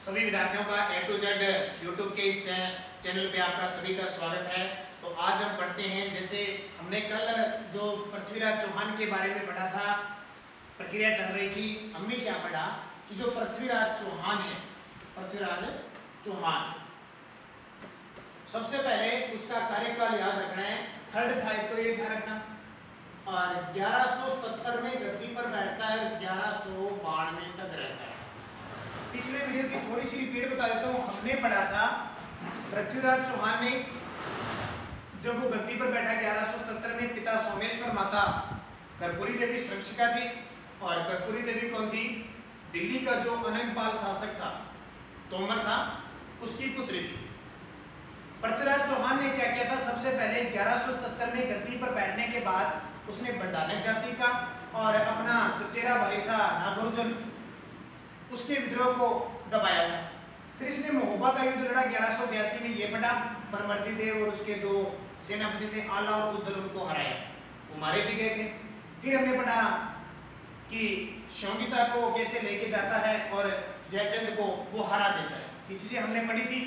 सभी विद्यार्थियों का A to Z यूट्यूब के इस चैनल पे आपका सभी का स्वागत है। तो आज हम पढ़ते हैं, जैसे हमने कल जो पृथ्वीराज चौहान के बारे में पढ़ा था, प्रक्रिया चल रही थी। हमने क्या पढ़ा कि जो पृथ्वीराज चौहान है, पृथ्वीराज चौहान, सबसे पहले उसका कार्यकाल याद रखना है। थर्ड था, एक तो ये ध्यान रखना, और 1177 में गद्दी पर बैठता है, 1192 तक रहता है। पिछले वीडियो की थोड़ी सी रिपीट बता देता हूँ। हमने पढ़ा था पृथ्वीराज चौहान ने जब वो गद्दी पर बैठा 1177 में, पिता सोमेश्वर, माता कर्पूरी देवी संरक्षिका थी। और कर्पूरी देवी कौन थी? दिल्ली का जो अनंगपाल शासक था, तोमर था, उसकी पुत्री थी। पृथ्वीराज चौहान ने क्या किया था? सबसे पहले 1177 में गद्दी पर बैठने के बाद उसने बंडानक जाति का और अपना चचेरा भाई था नागार्जुन, उसके विद्रोह को दबाया था। फिर इसने महोबा का युद्ध लड़ा 1182 में, ये पढ़ा। परमर्दी देव और उसके दो सेनापति थे आला और उद्दल, उनको हराया, वो मारे भी गए थे। फिर हमने पढ़ा कि शौकिता को कैसे लेके जाता है और जयचंद को वो हरा देता है। ये चीजें हमने पढ़ी थी।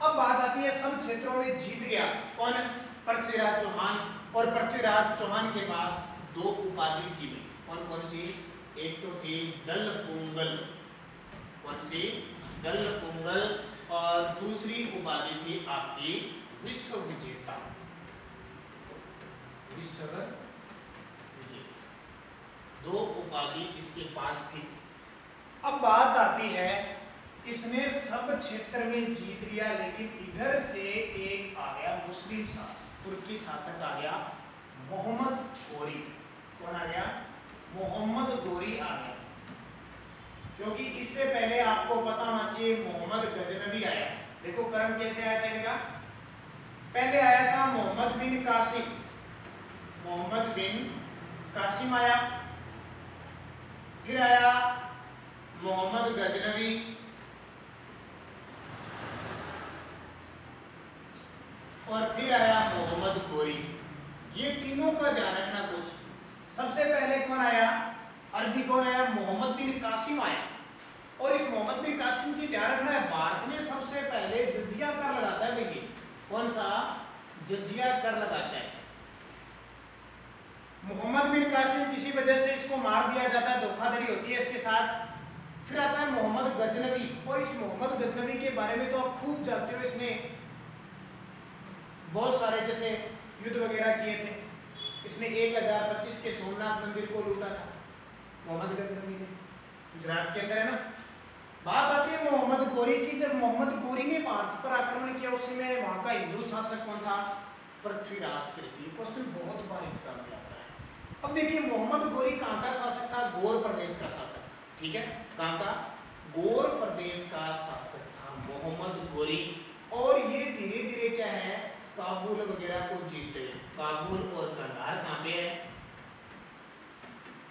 अब बात आती है सब क्षेत्रों में जीत गया कौन? पृथ्वीराज चौहान। और पृथ्वीराज चौहान के पास दो उपाधि थी। कौन कौन सी? एक तो थी दल पुंगल, कौन सी? दल पुंगल। और दूसरी उपाधि थी आपकी विश्व विजेता, विश्व विजेता। दो उपाधि इसके पास थी। अब बात आती है, इसने सब क्षेत्र में जीत लिया, लेकिन इधर से एक आ गया मुस्लिम शासक, तुर्की शासक आ गया, मोहम्मद गोरी। कौन आ गया? मोहम्मद गोरी आ गया। क्योंकि इससे पहले आपको पता होना चाहिए मोहम्मद गजनवी आया। देखो क्रम कैसे आया था इनका। पहले आया था मोहम्मद बिन कासिम, मोहम्मद बिन कासिम आया। फिर आया मोहम्मद गजनवी, और फिर आया मोहम्मद गोरी। ये तीनों का ध्यान रखना कुछ। सबसे पहले कौन आया? अरबी कौन आया? मोहम्मद बिन कासिम आया। और इस मोहम्मद बिन कासिम की ध्यान रखना है, भारत में सबसे पहले जजिया कर लगाता है भैया। कौन सा? जजिया कर लगाता है मोहम्मद बिन कासिम। किसी वजह से इसको मार दिया जाता है, धोखाधड़ी होती है इसके साथ। फिर आता है मोहम्मद गजनवी। और इस मोहम्मद गजनवी के बारे में तो आप खूब जानते हो, इसने बहुत सारे जैसे युद्ध वगैरह किए थे। इसने 1025 के सोमनाथ मंदिर को लूटा था मोहम्मद गजनवी ने, गुजरात के अंदर है ना। बात आती है मोहम्मद गोरी की। जब मोहम्मद गोरी ने भारत पर आक्रमण किया, उसी में वहां का हिंदू शासक कौन था? पृथ्वीराज तृतीय। क्वेश्चन बहुत बार एग्जाम में आता है। अब देखिए मोहम्मद गोरी कहाँ का शासक था? गौर प्रदेश का शासक था। ठीक है, कहाँ का? गौर प्रदेश का शासक था मोहम्मद गोरी। और ये धीरे धीरे क्या है, काबुल वगैरह को जीतते हुए। काबुल और कंधार कहाँ पे है?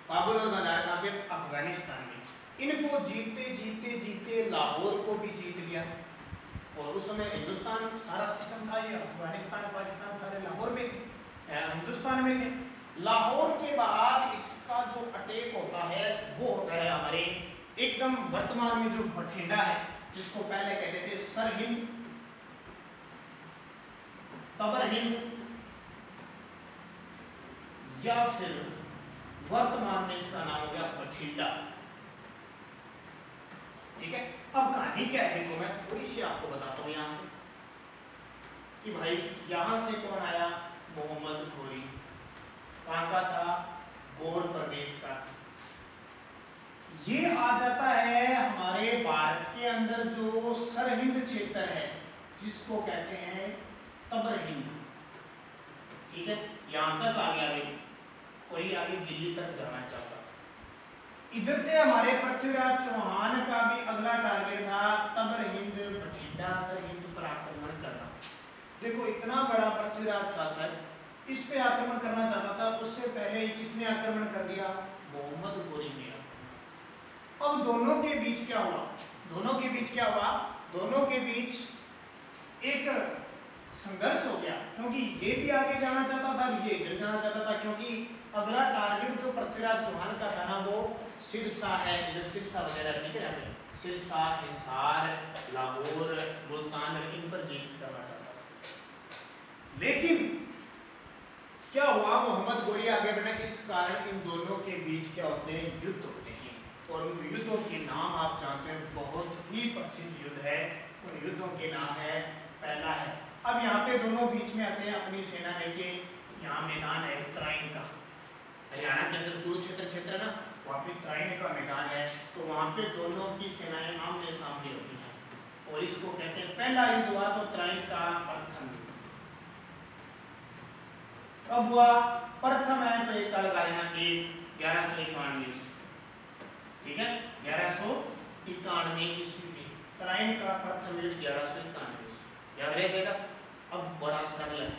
काबुल और कंधार कहाँ पे? अफगानिस्तान में। इनको जीतते जीतते जीतते लाहौर को भी जीत लिया। और उस समय हिंदुस्तान सारा सिस्टम था, ये अफगानिस्तान पाकिस्तान सारे लाहौर में थे, हिंदुस्तान में थे। लाहौर के बाद इसका जो अटैक होता है वो होता है हमारे एकदम वर्तमान में जो बठिंडा है, जिसको पहले कहते थे सरहिंद, तबर हिंद, या फिर वर्तमान में इसका नाम हो गया बठिंडा। ठीक है। अब कहानी क्या है देखो, मैं थोड़ी सी आपको बताता हूं यहां से कि भाई यहां से कौन आया? मोहम्मद गोरी। कहां का था? गौर प्रदेश का। ये आ जाता है हमारे भारत के अंदर जो सरहिंद क्षेत्र है, जिसको कहते हैं तबर हिंद। ठीक है, यहां तक आ गया भाई, और ये आगे दिल्ली तक जाना चाहता था। इधर से हमारे पृथ्वीराज चौहान का भी अगला टारगेट था तबर हिंद, बठिंडा, सरहिंद पर आक्रमण करना। देखो इतना बड़ा पृथ्वीराज शासक इस पे आक्रमण करना चाहता था। उससे पहले किसने आक्रमण कर दिया? मोहम्मद गोरी ने। अब दोनों के बीच क्या हुआ? दोनों के बीच क्या हुआ? दोनों के बीच एक संघर्ष हो गया, क्योंकि ये भी आगे जाना चाहता था, ये इधर जाना चाहता था। क्योंकि अगला टारगेट जो पृथ्वीराज चौहान का था ना, वो सिरसा है, इधर सिरसा वगैरह, ठीक है, सिरसा, हिसार, लाहौर, मुल्तान, इन पर जीत करना चाहता था। लेकिन क्या हुआ, मोहम्मद गोरी आगे बढ़े, इस कारण इन दोनों के बीच क्या होते हैं, युद्ध होते हैं। और उन युद्धों के नाम आप जानते हैं, बहुत ही प्रसिद्ध युद्ध है। उन युद्धों के नाम है, पहला है, अब यहाँ पे दोनों बीच में आते हैं अपनी सेना लेके। यहाँ मैदान है तराइन का, हरियाणा के अंदर कुरुक्षेत्र क्षेत्र है ना, वहाँ पे तराइन का मैदान है। तो वहाँ पे दोनों की सेनाएं आमने सामने होती हैं और इसको कहते हैं पहला युद्ध हुआ। तो तराइन का प्रथम युद्ध कब हुआ, प्रथम है तो एक लगाना कि 1191, ठीक है, 1191 ईस्वी में तराइन का प्रथम युद्ध 1191, याद रह जाएगा। अब बड़ा सरल है,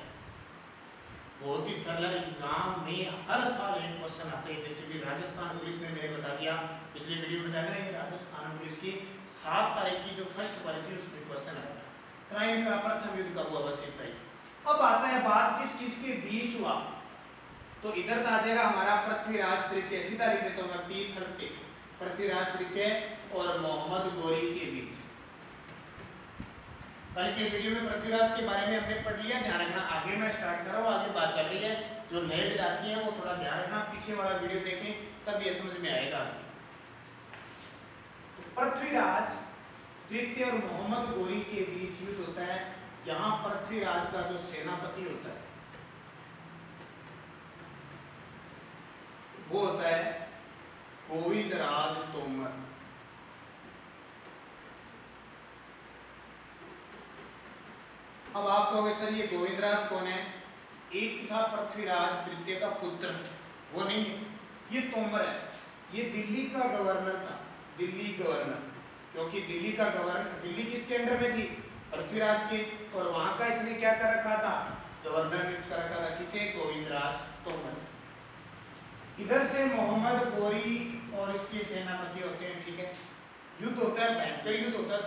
बहुत ही सरल एग्जाम में हर साल एक क्वेश्चन आते हैं। जैसे भी राजस्थान पुलिस में मैंने बता दिया, पिछले वीडियो में बताया था, राजस्थान पुलिस की 7 तारीख की जो फर्स्ट वाली थी उसमें क्वेश्चन आया था, तराइन का प्रथम युद्ध कब हुआ, बस इतना ही। अब आता है बात किस किस के बीच हुआ, तो इधर आ जाएगा हमारा पृथ्वीराज तृतीय, सीधा लिख देता हूं मैं P30, पृथ्वीराज तृतीय और मोहम्मद गोरी के बीच। कल के वीडियो में पृथ्वीराज के बारे में हमने पढ़ लिया, ध्यान रखना। आगे मैं स्टार्ट कर रहा हूँ, आगे बात चल रही है, जो नए विद्यार्थी हैं वो थोड़ा ध्यान रखना, पीछे वाला वीडियो देखें तब ये समझ में आएगा आपको। तो पृथ्वीराज तृतीय और मोहम्मद गोरी के बीच युद्ध होता है। यहाँ पृथ्वीराज का जो सेनापति होता है वो होता है गोविंदराज तोमर। अब आप कहोगे सर ये गोविंदराज कौन है, एक था पृथ्वीराज तृतीय का पुत्र, वो नहीं है, ये तोमर है। ये दिल्ली का गवर्नर था, दिल्ली गवर्नर, क्योंकि दिल्ली का गवर्नर, दिल्ली किसके अंडर में थी, पृथ्वीराज के, और वहां का इसने क्या कर रखा था, गवर्नर नियुक्त कर रखा था, किसे, गोविंदराज तोमर। इधर से मोहम्मद गोरी और इसके सेनापति होते हैं, ठीक है। युद्ध होता है, भयंकर युद्ध होता है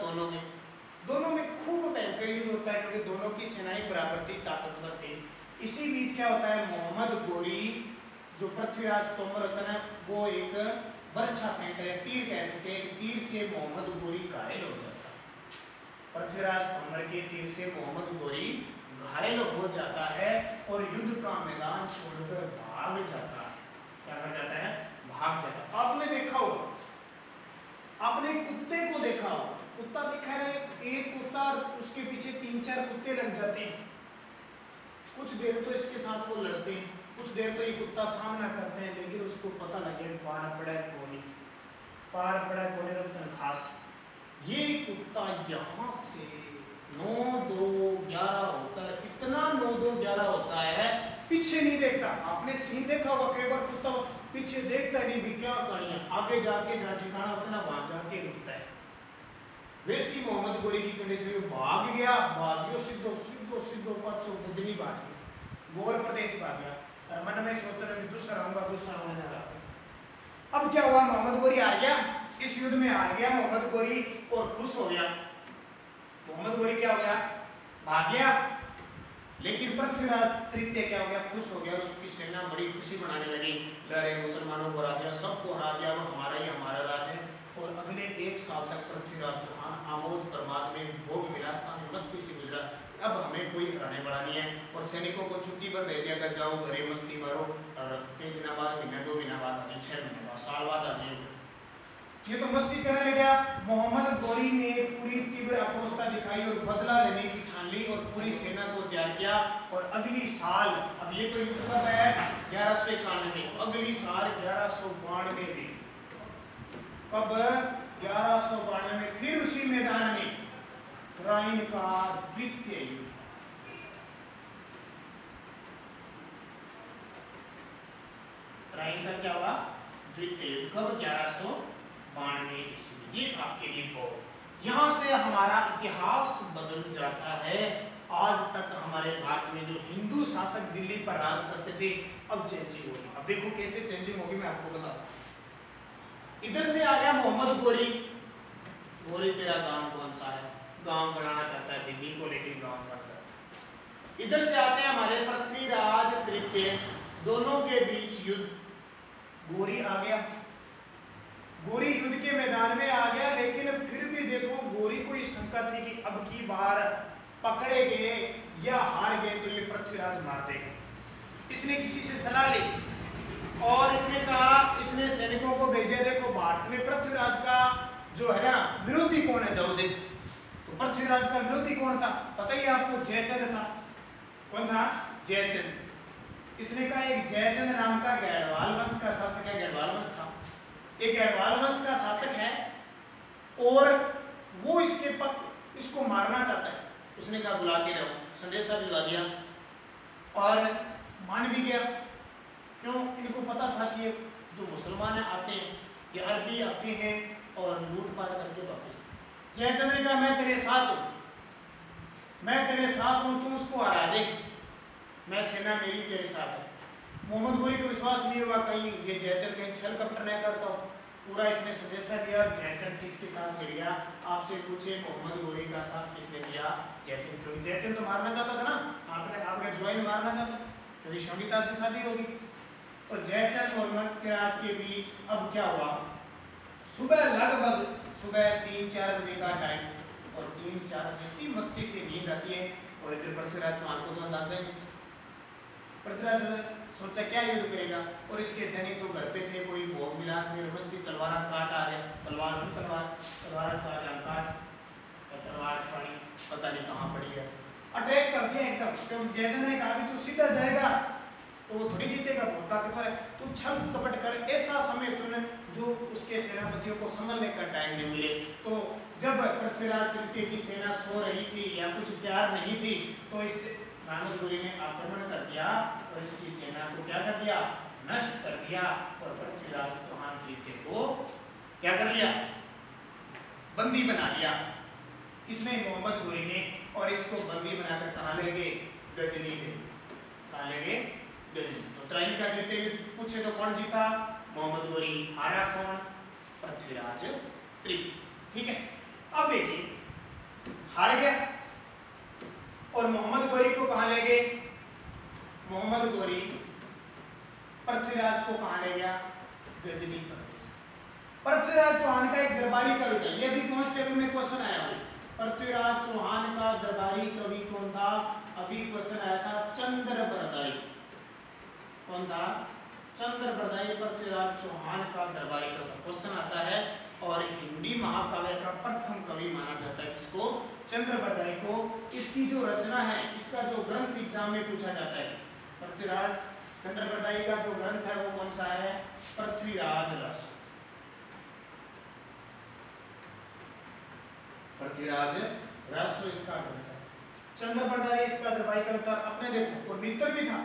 दोनों में खूब भयंकर युद्ध होता है, क्योंकि दोनों की सेनाएं बराबर थी, ताकतवर थी। इसी बीच क्या होता है, मोहम्मद गोरी जो पृथ्वीराज तोमर होता है वो एक बर्छा फेंकता है, तीर कह सकते हैं, तीर से मोहम्मद गोरी घायल हो जाता है। पृथ्वीराज तोमर के तीर से मोहम्मद गोरी घायल हो जाता है और युद्ध का मैदान छोड़कर भाग जाता है। क्या कर जाता है, भाग जाता है। आपने देखा होगा, आपने कुत्ते को देखा होगा, कुत्ता देखा है, एक कुत्ता उसके पीछे 3-4 कुत्ते लग जाते हैं, कुछ देर तो इसके साथ वो लड़ते हैं, कुछ देर तो ये कुत्ता सामना करते हैं, लेकिन उसको पता लगे पार पड़ा कोने रतन खास। ये कुत्ता यहाँ से 9-2-11 होता है, इतना 9-2-11 होता है, पीछे नहीं देखता। आपने सीन देखा होगा कई बार, कुत्ता पीछे देखता नहीं भी, क्या कहानी है, आगे जाके जहाँ ठिकाना होता है ना वहां जाके रुकता है। वैसी मोहम्मद गोरी की कंडीशन, भाग गया, बाजियो सीधो पाछो गजनी भाग गया, गोर प्रदेश भाग गया, और मन में सोचते रहे दूसरा होने लगा। अब क्या हुआ, मोहम्मद गोरी हार गया, इस युद्ध में हार गया मोहम्मद गोरी और खुश हो गया। मोहम्मद गोरी क्या हो गया, भाग गया, लेकिन पृथ्वीराज तृतीय क्या हो गया, खुश हो गया और उसकी सेना बड़ी खुशी मनाने लगी, लहरे मुसलमानों को हरा दिया, सबको हरा दिया, वो हमारा राज है। और अगले 1 साल तक पृथ्वीराज चौहान आमोद प्रमाद में भोग विलासता में मस्ती से गुजरा। अब हमें कोई हराने वाला नहीं है, और सैनिकों को छुट्टी पर भेज दिया कर, जाओ घरे मस्ती मारो, और कई दिन बाद, महीने 2 महीना बाद आ जाए, 6 महीने बाद, साल बाद आ जाए। ये तो मस्ती करने लग गया। मोहम्मद गोरी ने पूरी तीव्र आक्रोशता दिखाई और बदला लेने की ठान ली और पूरी सेना को तैयार किया। और अगली साल, अब ये तो युद्ध कब है, 1191 में, अगली साल 1192 में, अब 1192 में फिर उसी मैदान में तराइन का द्वितीय युद्ध। तराइन का क्या हुआ, द्वितीय युद्ध, कब, 1192 ईस्वी। ये आपके लिए हो, यहां से हमारा इतिहास बदल जाता है। आज तक हमारे भारत में जो हिंदू शासक दिल्ली पर राज करते थे, अब चेंजिंग होगी। अब देखो कैसे चेंजिंग होगी, मैं आपको बताता हूं। इधर से आ गया मोहम्मद गोरी। गोरी तेरा गांव कौन सा है, गांव बनाना चाहता है दिल्ली को, लेकिन गांव बन जाता है। इधर से आते हैं हमारे पृथ्वीराज तृतीय, दोनों के बीच युद्ध। गोरी आ गया, गोरी युद्ध के मैदान में आ गया, लेकिन फिर भी देखो गोरी को ये शंका थी कि अब की बार पकड़े गए या हार गए तो ये पृथ्वीराज मार देंगे। इसने किसी से सलाह ली और इसने कहा, इसने सैनिकों को भेजे, देखो भारत में पृथ्वीराज का जो है ना विरोधी कौन है, जाओ देखो। तो पृथ्वीराज का विरोधी कौन था पता ही आपको, जयचंद था। कौन था? जयचंद। इसने कहा एक जयचंद नाम का गढ़वाल वंश का शासक है, गढ़वाल वंश था, एक गढ़वाल वंश का शासक है और वो इसको मारना चाहता है। उसने कहा बुला के लाओ, संदेशा भिजवा दिया और मान भी गया। क्यों? इनको पता था कि ये जो मुसलमान आते हैं ये अरबी आते हैं और लूटपाट करके वापस। जयचंद ने कहा मैं तेरे साथ हूँ, मैं तेरे साथ हूँ, तू उसको हरा दे, मैं सेना मेरी तेरे साथ है। मोहम्मद गोरी को विश्वास नहीं हुआ कहीं ये जयचंद कहीं छल कपट नहीं करता हो। पूरा इसने संदेशा दिया और जयचंद किसके साथ मिल गया? आपसे पूछे मोहम्मद गोरी का साथ किसने दिया? जयचंद। क्योंकि जयचंद तो मारना चाहता था ना, आपका ज्वाइन मारना चाहता, क्योंकि शोभिता से शादी होगी। और जयचंद और पृथ्वीराज के बीच अब क्या हुआ? सुबह लगभग 3-4 बजे का टाइम, और 3-4 बजे इतनी मस्ती से नींद आती है और इधर पृथ्वीराज चौहान को तो अंदाजा ही नहीं था। पृथ्वीराज सोचा क्या युद्ध करेगा, और इसके सैनिक तो घर पे थे, कोई भोग विलास में मस्ती, तलवार काट आ रहे, तलवार काट और तलवार पड़ी पता नहीं कहाँ पड़ी है, अटैक कर दिया एकदम। क्योंकि जयचंद ने कहा कि तू सीधा जाएगा तो वो थोड़ी जीतेगा, बहुत ताकतवर है, तू छल कपट कर, ऐसा समय चुन जो उसके सेनापतियों को संभलने का टाइम नहीं मिले। तो जब पृथ्वीराज तृतीय की सेना सो रही थी या कुछ तैयार नहीं थी तो इस मोहम्मद गोरी ने आक्रमण कर दिया और इसकी सेना को क्या कर दिया? नष्ट कर दिया। और पृथ्वीराज चौहान तृतीय को क्या कर लिया? बंदी बना लिया। किसने? मोहम्मद गोरी ने। और इसको बंदी बनाकर कहाँ ले गए? गजनी ले। कहाँ ले गए? गजनी। तो त्राइन का द्वितीय युद्ध पूछे तो कौन जीता? मोहम्मद गोरी। हारा कौन? पृथ्वीराज तृतीय। ठीक है, अब देखिए हार गया और मोहम्मद गोरी को कहाँ ले गए? मोहम्मद गोरी पृथ्वीराज को कहाँ ले गया? गजनी प्रदेश। पृथ्वीराज चौहान का एक दरबारी कवि था, ये भी कांस्टेबल में क्वेश्चन आया हुआ। पृथ्वीराज चौहान का दरबारी कवि कौन था? अभी क्वेश्चन आया था, चंद्रबरदाई। कौन था? चंद्रबरदाई पृथ्वीराज चौहान का दरबारी कवि क्वेश्चन आता है। और हिंदी महाकाव्य का प्रथम कवि माना जाता है किसको? चंद्रबरदाई को। इसकी जो रचना है, इसका जो ग्रंथ एग्जाम में पूछा जाता है, पृथ्वीराज चंद्रबरदाई का जो ग्रंथ है वो कौन सा है? पृथ्वीराज रस। पृथ्वीराज रस इसका ग्रंथ है। चंद्रबरदाई इसका दरबारी कवि था। अपने देखो, और मित्र भी था,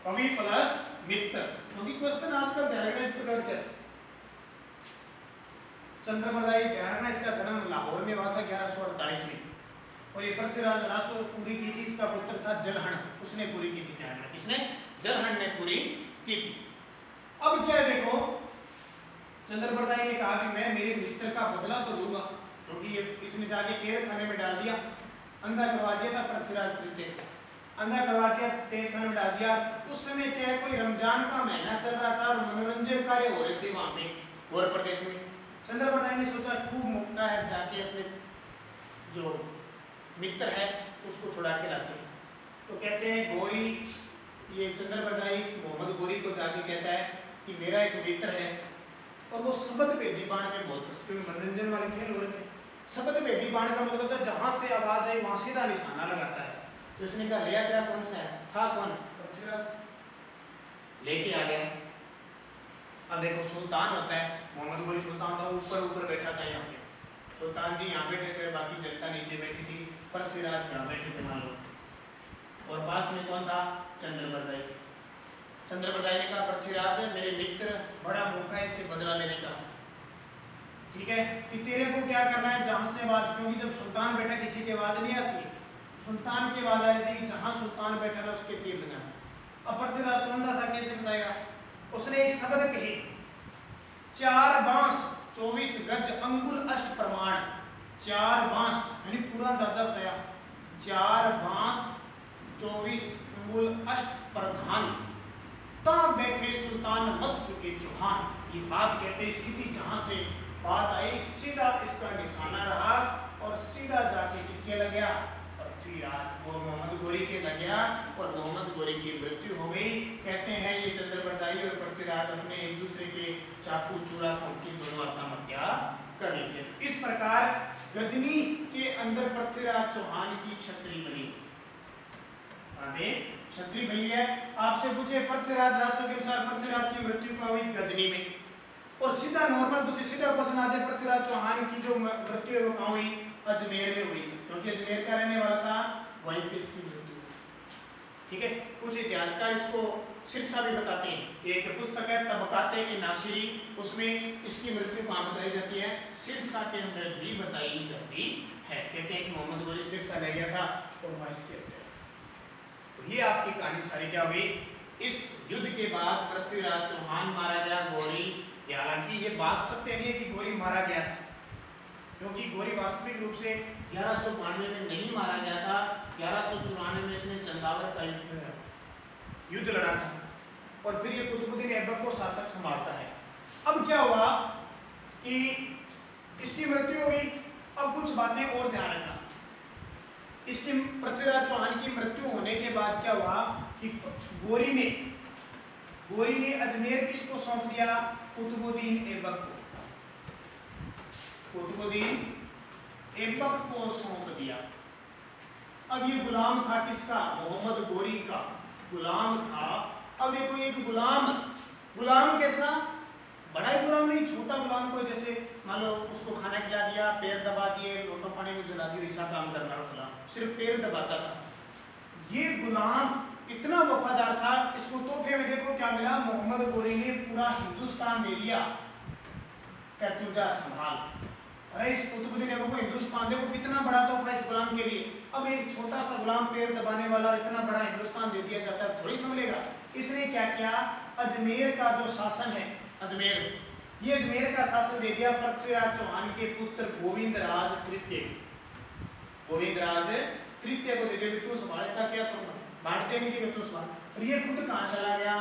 कवि प्लस मित्र, क्योंकि क्वेश्चन आजकल ध्यान इस प्रकार के। चंद्रबरदाई ध्यान, इसका जन्म लाहौर में हुआ था 1148 में, और ये पृथ्वीराज रासो पूरी की थी। इसका पुत्र था जलहण, उसने पूरी की थी। ध्यान, किसने? जलहण ने पूरी की थी। अब क्या देखो, चंद्रबरदाई ने कहा कि मैं मेरे मित्र का बदला तो लूंगा, क्योंकि ये इसने जाके कैद खाने में डाल दिया, अंधा करवा दिया था पृथ्वीराज तृतीय को, अंधा करवा दिया, कैद खाने में डाल दिया। उस समय क्या है, कोई रमजान का महीना चल रहा था और मनोरंजन कार्य हो रहे थे वहां पे गौर प्रदेश में। चंद्रबरदाई ने सोचा खूब मौका है, जाके अपने जो मित्र है उसको छुड़ा के लाते हैं। तो कहते हैं गोरी, ये चंद्रबरदाई मोहम्मद गोरी को जाके कहता है कि मेरा एक मित्र है, और वो शब्द भेदी बाण में बहुत, क्योंकि मनोरंजन वाले खेल हो रहे थे। शब्द भेदी बाण का मतलब होता है जहां से आवाज आई वहां सीधा निशाना लगाता है। तो उसने कहा लिया तेरा कौन सा है? था कौन? पृथ्वीराज। लेके आ गया। अब देखो सुल्तान होता है, मोहम्मद गोरी सुल्तान था, ऊपर बैठा था यहाँ पे, सुल्तान जी यहाँ बैठे थे, बाकी जनता नीचे बैठी थी, पृथ्वीराज यहाँ बैठे थे मान लो, और पास में कौन था? चंद्रबरदाई। चंद्रबरदाई ने कहा पृथ्वीराज मेरे मित्र, बड़ा मौका है इससे बदला लेने का, ठीक है, कि तेरे को क्या करना है, जहां से आवाज, क्योंकि जब सुल्तान बैठा किसी की आवाज नहीं आती, सुल्तान की आवाज आई थी, जहां सुल्तान बैठा ना उसके तीर लगाना। अब पृथ्वीराज तो अंधा था, कैसे बताएगा? उसने एक शब्द कही, 4 बांस 24 गज अंगुल अष्ट प्रमाण। 4 बांस यानी पूरा अंदाजा बताया, 4 बांस 24 अंगुल अष्ट प्रधान, ता बैठे सुल्तान मत चुके चौहान। ये बात कहते सीधी जहां से बात आई सीधा इसका निशाना रहा और सीधा जाके किसके लग गया, पृथ्वीराज वो मोहम्मद गोरी के लग गया और मोहम्मद गोरी की मृत्यु हो गई। कहते हैं ये चंद्रबरदाई और पृथ्वीराज अपने एक दूसरे के चाकू चूड़ा उनकी दोनों आत्महत्या कर लेते। इस प्रकार गजनी के अंदर पृथ्वीराज चौहान की छत्री बनी, छत्री बनी है। आपसे पूछे पृथ्वीराज राष्ट्र के अनुसार पृथ्वीराज की मृत्यु कहाँ हुई, गजनी में, और सीधा नॉर्मल पूछे सीधा क्वेश्चन आ जाए पृथ्वीराज चौहान की जो मृत्यु है वो कहाँ हुई, अजमेर में हुई, क्योंकि अजमेर का रहने वाला था, वहीं पे इसकी मृत्यु। ठीक है, कुछ इतिहासकार इसको सिरसा भी बताते हैं, एक पुस्तक है तबकाते नासिरी, उसमें इसकी मृत्यु कहाँ बताई जाती है, सिरसा के अंदर भी बताई जाती है। कहते हैं कि मोहम्मद गोरी सिरसा ले गया था और वहां इसकी हत्या। तो ये आपकी कहानी सारी क्या हुई, इस युद्ध के बाद पृथ्वीराज चौहान मारा गया, गोरी, हालांकि ये बात सत्य नहीं है कि गोरी मारा गया था, क्योंकि गोरी वास्तविक रूप से 1192 में नहीं मारा गया था, 1194 में इसने चंदावर का युद्ध लड़ा था और फिर ये कुतुबुद्दीन ऐबक को शासक संभालता है। अब क्या हुआ कि इसकी मृत्यु हो गई। अब कुछ बातें और ध्यान रखना, इसकी पृथ्वीराज चौहान की मृत्यु होने के बाद क्या हुआ कि गोरी ने अजमेर किसको सौंप दिया, कुतुबुद्दीन ऐबक को, कुतुबुद्दीन ऐबक को सौंप दिया। अब ये गुलाम था किसका, मोहम्मद गोरी का गुलाम था। अब देखो एक गुलाम कैसा, बड़ा ही गुलाम नहीं, छोटा गुलाम को, जैसे मान लो उसको खाना खिला दिया, पैर दबा दिए, लोटो पानी में जला दिया, ऐसा काम करना था, सिर्फ पैर दबाता था। ये गुलाम इतना वफादार था, इसको तोहफे में देखो क्या मिला, मोहम्मद गोरी ने पूरा हिंदुस्तान दे दिया, क्या तू जा संभाल। अरे इस कुतुबुद्दीन ऐबक को हिंदुस्तान, देखो कितना बड़ा तोहफा इस गुलाम के लिए। अब एक छोटा सा गुलाम पैर दबाने वाला इतना बड़ा हिंदुस्तान दे दिया जाता है, थोड़ी संभलेगा। इसने क्या किया, अजमेर का जो शासन है, अजमेर का शासन दे दिया पृथ्वीराज चौहान के पुत्र गोविंदराज तृतीय को दे दिया, तू संभालता क्या, तुम बांटते नहीं कि तू संभाल। और ये खुद कहाँ चला गया,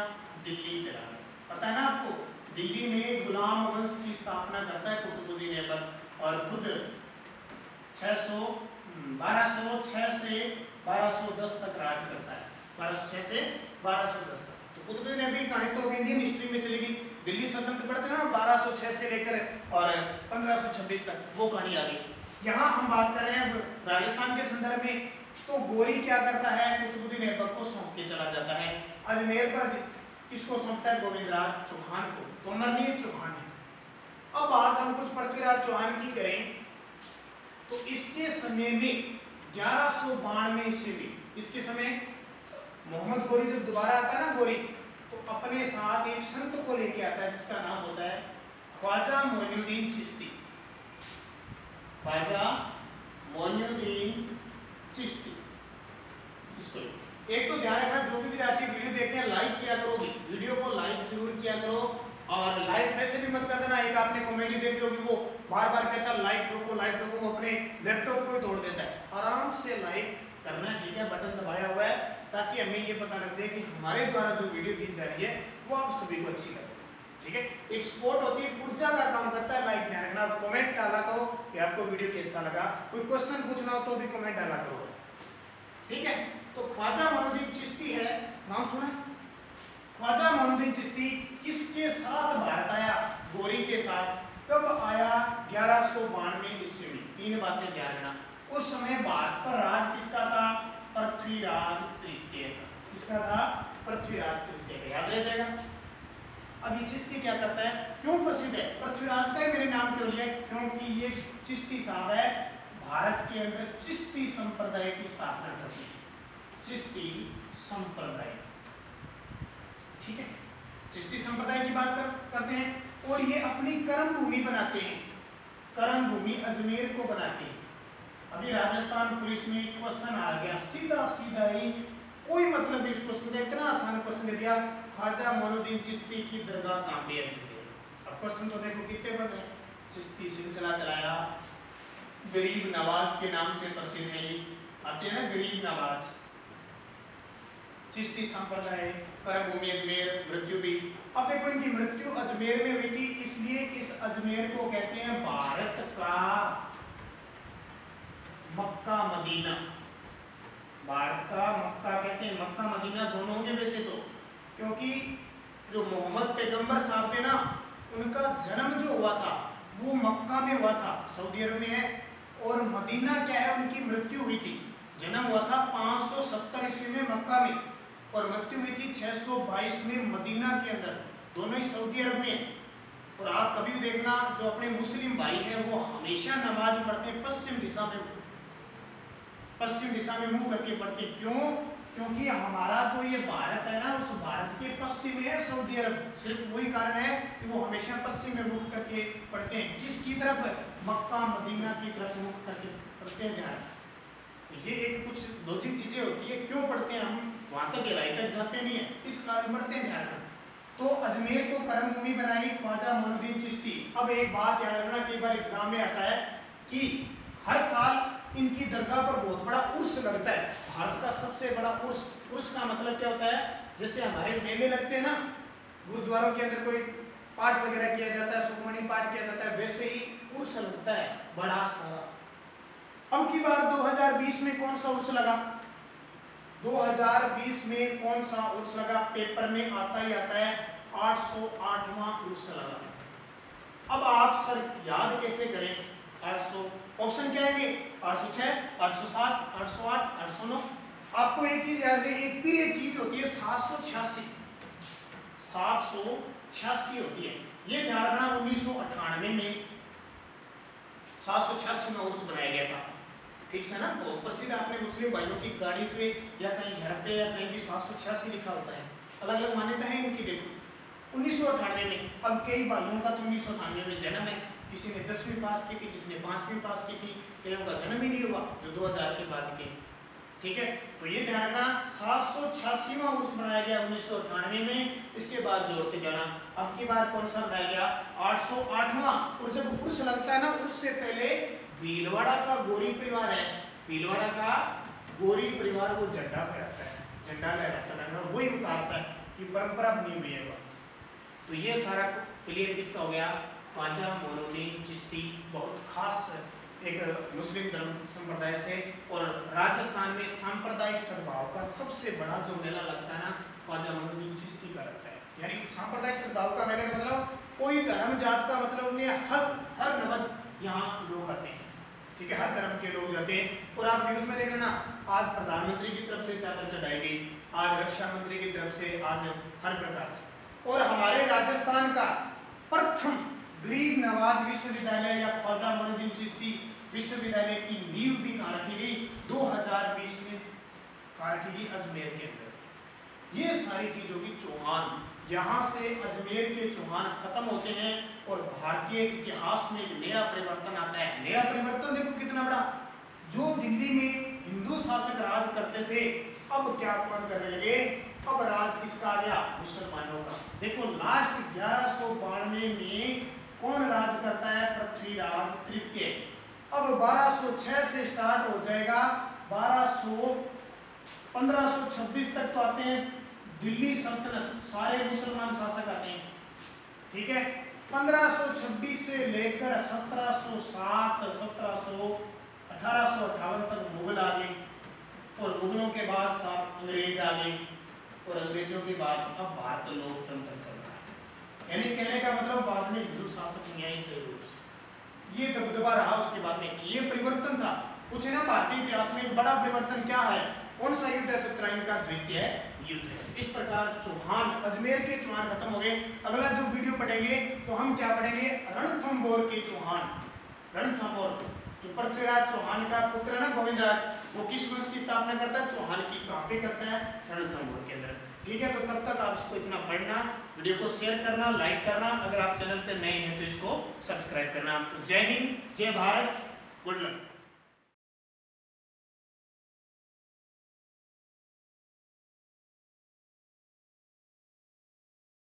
दिल्ली चला गया। पता है ना आपको, दिल्ली में गुलाम वंश की स्थापना करता है कुतुबुद्दीन ऐबक और खुद 1206 से 1210 तक राज करता है, 1206 से 1210 तक। तो कुतुबुद्दीन ऐबक कहानी तो इंडियन हिस्ट्री में चलेगी, दिल्ली सल्तनत पढ़ते हैं ना 1206 से लेकर और 1526 तक, वो कहानी आ गई। यहाँ हम बात कर रहे हैं राजस्थान के संदर्भ में। तो गोरी क्या करता है, कुतुबुद्दीन ऐबक को सौंप के चला जाता है। अजमेर पर किसको सौंपता है, गोविंदराज चौहान को, तोमर नहीं चौहान है। अब बात हम कुछ पृथ्वीराज चौहान की करें तो इसके समय में 1192 ईस्वी में, इसके समय मोहम्मद गोरी जब दोबारा आता है ना गोरी, तो अपने साथ एक संत को लेके आता है जिसका नाम होता है ख्वाजा मोइनुद्दीन चिश्ती। ख्वाजा मोइनुद्दीन चिश्ती। इसको एक तो ध्यान रखना, जो भी विद्यार्थी वीडियो देखते हैं लाइक किया करो, वीडियो को लाइक जरूर किया करो। और लाइक वैसे भी मत कर देना, एक आपने कॉमेडी देखी होगी वो बार बार कहता है लाइक ठोको, वो अपने लैपटॉप को ही तोड़ देता है। आराम से लाइक करना, ठीक है, बटन दबाया हुआ है, ताकि हमें ये पता लग जाए कि हमारे द्वारा जो वीडियो दी जा रही है वो आप सभी को अच्छी लगे। ठीक है, एक सपोर्ट होती है, ऊर्जा का काम करता है लाइक, ध्यान रखना। कमेंट डाला करो कि आपको वीडियो कैसा लगा, कोई क्वेश्चन पूछना हो तो भी कमेंट डाला करो। ठीक है, तो ख्वाजा मोइनुद्दीन चिश्ती है, नाम सुना, ख्वाजा मोइनुद्दीन चिश्ती किसके साथ भारत आया, गोरी के साथ। कब आया, 1192 ईस्वी में। तीन बातें ध्यान रखना, उस समय भारत पर राज किसका था, पृथ्वीराज तृतीय का। किसका था, पृथ्वीराज तृतीय का, याद रह जाएगा। अब ये चिश्ती क्या करता है, क्यों प्रसिद्ध है, पृथ्वीराज का मैंने नाम क्यों लिया, क्योंकि ये चिश्ती साहब है, भारत के अंदर चिश्ती संप्रदाय की स्थापना करते हैं, चिश्ती संप्रदाय। ठीक है, चिश्ती संप्रदाय की बात करते हैं। और ये अपनी कर्म भूमि बनाते हैं, कर्म भूमि अजमेर को बनाते हैं। अभी राजस्थान पुलिस में क्वेश्चन आ गया, सीधा सीधा ही, कोई मतलब नहीं, इस क्वेश्चन का इतना आसान क्वेश्चन दे दिया, ख्वाजा मोइनुद्दीन चिश्ती की दरगाह कहाँ पे है अजमेर। अब क्वेश्चन तो देखो कितने बन रहे हैं। चिश्ती सिलसिला चलाया, गरीब नवाज के नाम से प्रसिद्ध है, ये आते हैं ना गरीब नवाज। चिश्ती संप्रदाय, कर्म भूमि अजमेर, मृत्यु भी। अब देखो इनकी मृत्यु अजमेर में हुई थी, इसलिए इस अजमेर को कहते हैं भारत का मक्का मदीना। भारत का मक्का कहते हैं, मक्का मदीना दोनों होंगे वैसे तो, क्योंकि जो मोहम्मद पैगंबर साहब थे ना, उनका जन्म जो हुआ था वो मक्का में हुआ था, सऊदी अरब में है। और मदीना क्या है, उनकी मृत्यु हुई थी। जन्म हुआ था 570 ईस्वी में मक्का में, और मृत्यु हुई थी 622 में मदीना के अंदर, दोनों ही सऊदी अरब में है। और आप कभी भी देखना, जो अपने मुस्लिम भाई हैं वो हमेशा नमाज पढ़ते हैं पश्चिम दिशा में मुंह करके पढ़ते। क्यों? क्योंकि हमारा जो ये भारत है ना, उस भारत के पश्चिम में है सऊदी अरब। सिर्फ वही कारण है कि वो हमेशा पश्चिम में मुख करके पढ़ते हैं। किसकी तरफ? मक्का मदीना की तरफ मुख करके पढ़ते हैं। ध्यान, तो ये एक कुछ लॉजिक चीजें होती है, क्यों पढ़ते हैं हम, वहां तक गहराई तक जाते नहीं है, इस कारण पढ़ते हैं। ध्यान रखना। तो अजमेर को कर्म भूमि बनाई ख्वाजा मोइनुद्दीन चिश्ती। अब एक बात याद रखना, कई बार एग्जाम में आता है कि हर साल इनकी दरगाह पर बहुत बड़ा उर्स लगता है। भारत का सबसे बड़ा उर्स का मतलब क्या होता है? जैसे हमारे मेले लगते हैं ना, गुरुद्वारों के अंदर कोई पाठ वगैरह किया जाता है, सुखमनी पाठ किया जाता है, वैसे ही उर्स लगता है बड़ा सारा। अब की बार 2020 में कौन सा उर्स लगा? 2020 में कौन सा उर्स लगा? पेपर में आता ही आता है, 808वां उर्स लगा। अब आप सर याद कैसे करें 800? ऑप्शन क्या है? 806, 807, 808, 809। आपको एक चीज याद है, एक प्रिय चीज होती है 786 होती है। ये ध्यान रखना, 1998 में 786 में उर्स बनाया गया था। ठीक है ना, बहुत प्रसिद्ध। आपने मुस्लिम भाइयों की गाड़ी पे या कहीं घर पे या कहीं भी 786 लिखा होता है। अलग अलग मान्यता है इनकी। देखो 1998 में, अब कई भाइयों का तो 1998 में जन्म है, किसी ने 10वीं पास की थी, किसी ने 5वीं पास की थी, कईयों का जन्म ही नहीं हुआ जो 2000 के बाद के। ठीक है, तो ये ध्यान रखना, 786वां उर्स बनाया गया 1998 में। इसके बाद जोड़ते जाना। अब की बार कौन सा बनाया गया? 808वां। और जब उर्स लगता है ना, उर्स से पहले भीलवाड़ा का गोरी परिवार है, भीलवाड़ा का गोरी परिवार वो झंडा फहराता है, झंडा लहराता है, वही उतारता है। ये परंपरा बनी हुई है। तो ये सारा क्लियर किसका हो गया? ख्वाजा मोइनुद्दीन चिश्ती, बहुत खास एक मुस्लिम धर्म संप्रदाय से। और राजस्थान में सांप्रदायिक सद्भाव का सबसे बड़ा जो मेला लगता है ना, ख्वाजा मोइनुद्दीन चिश्ती का लगता है। यानी सांप्रदायिक सद्भाव का मेले का मतलब कोई धर्म जात का मतलब नहीं, हर नवज यहाँ लोग आते हैं। ठीक है, हर धर्म के लोग जाते हैं। और आप न्यूज में देख लेना, आज प्रधानमंत्री की तरफ से चादर चढ़ाई गई, आज रक्षा मंत्री की तरफ से, आज हर प्रकार से। और हमारे राजस्थान का प्रथम गरीब नवाज विश्वविद्यालय या ख्वाजा मोइनुद्दीन चिश्ती विश्वविद्यालय की नींव भी कहाँ रखी गई? 2020 में कहाँ रखी गई? अजमेर के अंदर। ये सारी चीजों की चौहान, यहाँ से अजमेर के चौहान खत्म होते हैं और भारतीय इतिहास में एक नया परिवर्तन आता है। नया परिवर्तन देखो कितना बड़ा। जो दिल्ली में हिंदू शासक राज करते थे, अब क्या कौन करने लगे? अब राज किसका आ गया? मुसलमानों का। देखो लास्ट 1192 में कौन राज करता है? पृथ्वीराज तृतीय। अब 1206 से स्टार्ट हो जाएगा, 1526 तक तो आते हैं दिल्ली सल्तनत, सारे मुसलमान शासक आते हैं। ठीक है, 1526 से लेकर 1707, 1858 तक मुगल आ गए, और मुगलों के बाद साहब अंग्रेज आ गए, और अंग्रेजों के बाद अब भारत लोकतंत्र चल रहा है। यानी कहने का मतलब बाद में हिंदू शासक नहीं आए सही रूप से, ये दबदबा रहा। उसके बाद में ये परिवर्तन था कुछ है ना। भारतीय इतिहास में एक बड़ा परिवर्तन क्या है? कौन सा युद्ध है? तो उत्तरायण का द्वितीय युद्ध है। इस प्रकार चौहान, अजमेर के चौहान खत्म हो गए। अगला जो वीडियो पढ़ेंगे तो हम क्या पढ़ेंगे? रणथंभौर के चौहान। रणथंभौर जो पृथ्वीराज चौहान का पुत्र है ना, गोविंद राज, वो किस वंश की स्थापना करता है? चौहान की। कहाँ पे करता है? रणथंभौर के अंदर। ठीक है, तो तब तक आप इसको इतना पढ़ना, वीडियो को शेयर करना, लाइक करना, अगर आप चैनल पे नए हैं तो इसको सब्सक्राइब करना। जय हिंद, जय भारत, गुड लक।